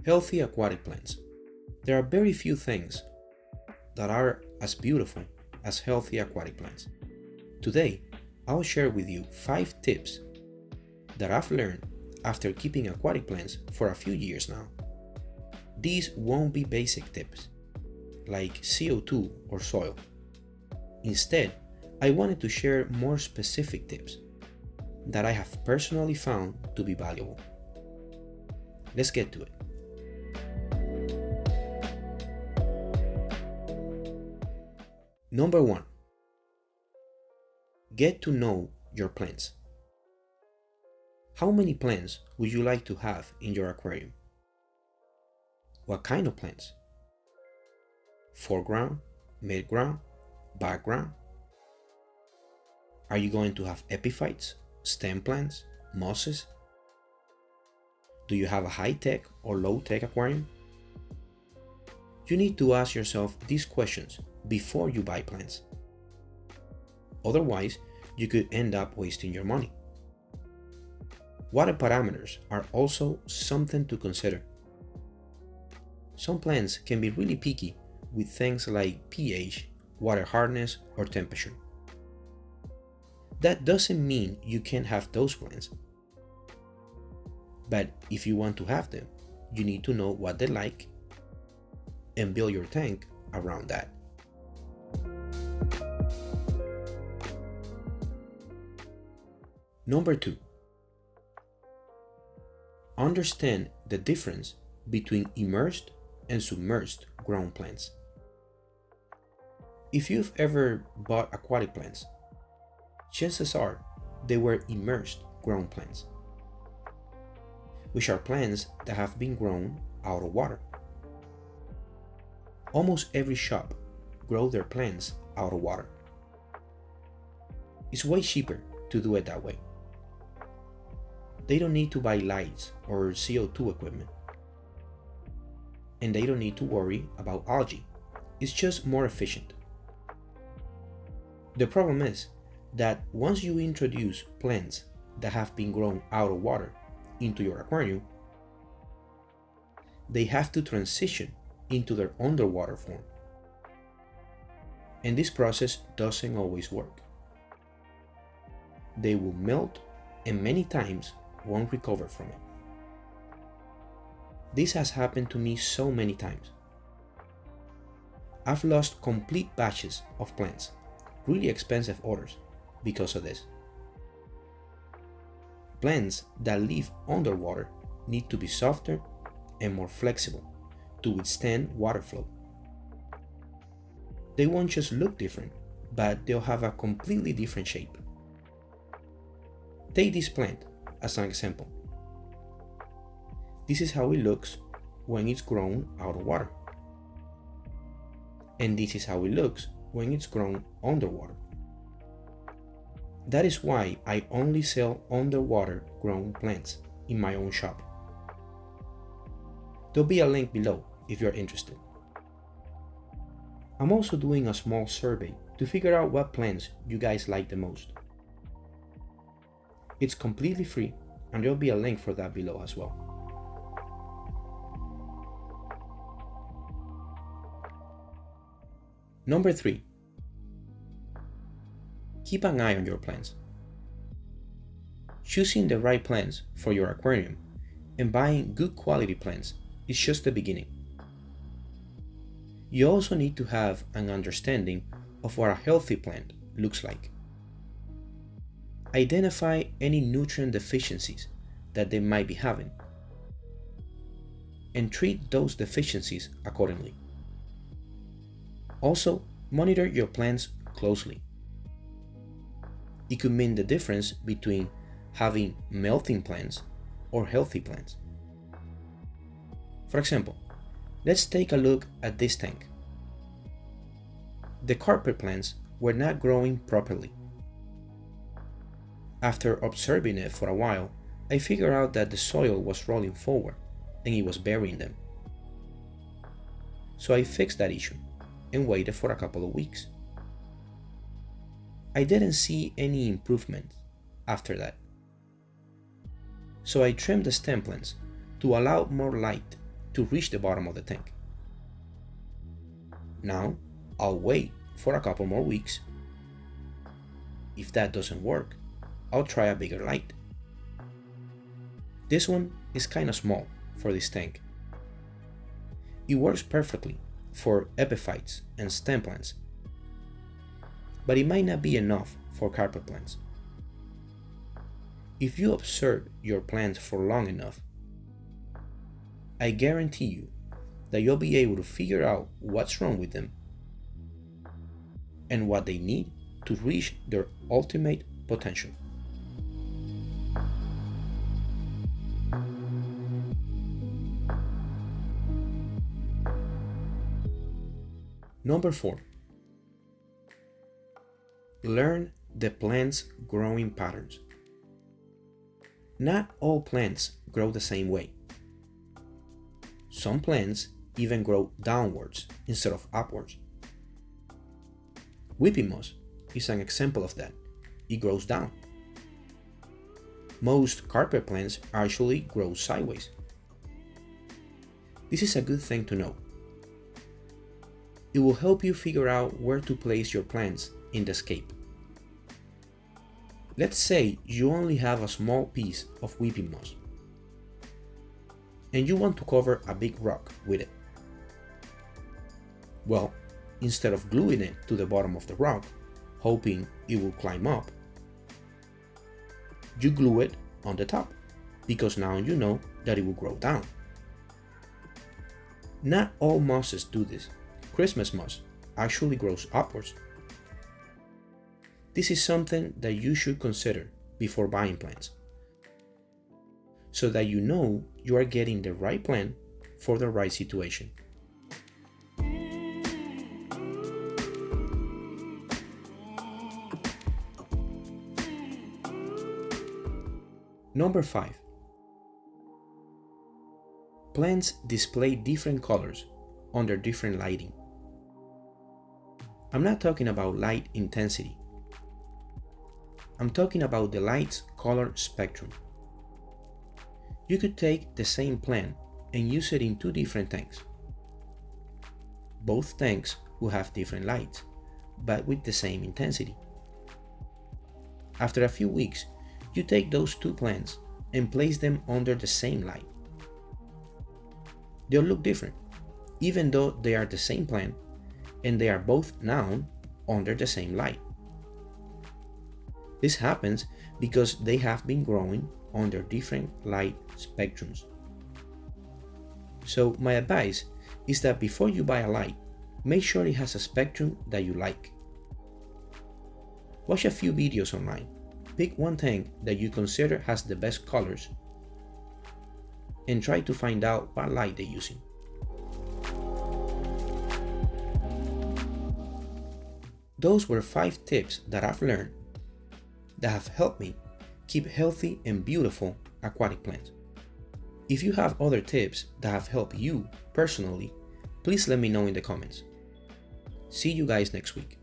Healthy aquatic plants. There are very few things that are as beautiful as healthy aquatic plants. Today, I'll share with you 5 tips that I've learned after keeping aquatic plants for a few years now. These won't be basic tips, like CO2 or soil. Instead, I wanted to share more specific tips that I have personally found to be valuable. Let's get to it. Number 1. Get to know your plants. How many plants would you like to have in your aquarium? What kind of plants? Foreground, midground, background? Are you going to have epiphytes, stem plants, mosses? Do you have a high-tech or low-tech aquarium? You need to ask yourself these questions before you buy plants. Otherwise, you could end up wasting your money. Water parameters are also something to consider. Some plants can be really picky with things like pH, water hardness, or temperature. That doesn't mean you can't have those plants. But if you want to have them, you need to know what they like and build your tank around that. Number 2. Understand the difference between immersed and submerged grown plants. If you've ever bought aquatic plants, chances are they were immersed grown plants, which are plants that have been grown out of water. Almost every shop grows their plants out of water. It's way cheaper to do it that way. They don't need to buy lights or CO2 equipment. And they don't need to worry about algae. It's just more efficient. The problem is that once you introduce plants that have been grown out of water into your aquarium, they have to transition into their underwater form. And this process doesn't always work. They will melt and many times won't recover from it. This has happened to me so many times. I've lost complete batches of plants, really expensive orders, because of this. Plants that live underwater need to be softer and more flexible to withstand water flow. They won't just look different, but they'll have a completely different shape. Take this plant as an example. This is how it looks when it's grown out of water. And this is how it looks when it's grown underwater. That is why I only sell underwater grown plants in my own shop. There'll be a link below if you're interested. I'm also doing a small survey to figure out what plants you guys like the most. It's completely free, and there'll be a link for that below as well. Number 3. Keep an eye on your plants. Choosing the right plants for your aquarium and buying good quality plants is just the beginning. You also need to have an understanding of what a healthy plant looks like. Identify any nutrient deficiencies that they might be having and treat those deficiencies accordingly. Also, monitor your plants closely. It could mean the difference between having melting plants or healthy plants. For example, let's take a look at this tank. The carpet plants were not growing properly. After observing it for a while, I figured out that the soil was rolling forward and it was burying them. So I fixed that issue and waited for a couple of weeks. I didn't see any improvement after that. So I trimmed the stem plants to allow more light to reach the bottom of the tank. Now, I'll wait for a couple more weeks. If that doesn't work, I'll try a bigger light. This one is kinda small for this tank. It works perfectly for epiphytes and stem plants, but it might not be enough for carpet plants. If you observe your plants for long enough, I guarantee you that you'll be able to figure out what's wrong with them and what they need to reach their ultimate potential. Number 4. Learn the plant's growing patterns. Not all plants grow the same way. Some plants even grow downwards instead of upwards. Weeping moss is an example of that. It grows down. Most carpet plants actually grow sideways. This is a good thing to know. It will help you figure out where to place your plants in the scape. Let's say you only have a small piece of weeping moss and you want to cover a big rock with it. Well, instead of gluing it to the bottom of the rock, hoping it will climb up, you glue it on the top, because now you know that it will grow down. Not all mosses do this. Christmas moss actually grows upwards. This is something that you should consider before buying plants, so that you know you are getting the right plant for the right situation. Number 5. Plants display different colors under different lighting. I'm not talking about light intensity. I'm talking about the light's color spectrum. You could take the same plant and use it in 2 different tanks. Both tanks will have different lights, but with the same intensity. After a few weeks, you take those 2 plants and place them under the same light. They'll look different, even though they are the same plant and they are both now under the same light. This happens because they have been growing under different light spectrums. So my advice is that before you buy a light, make sure it has a spectrum that you like. Watch a few videos online, pick one tank that you consider has the best colors, and try to find out what light they're using. Those were 5 tips that I've learned that have helped me keep healthy and beautiful aquatic plants. If you have other tips that have helped you personally, please let me know in the comments. See you guys next week.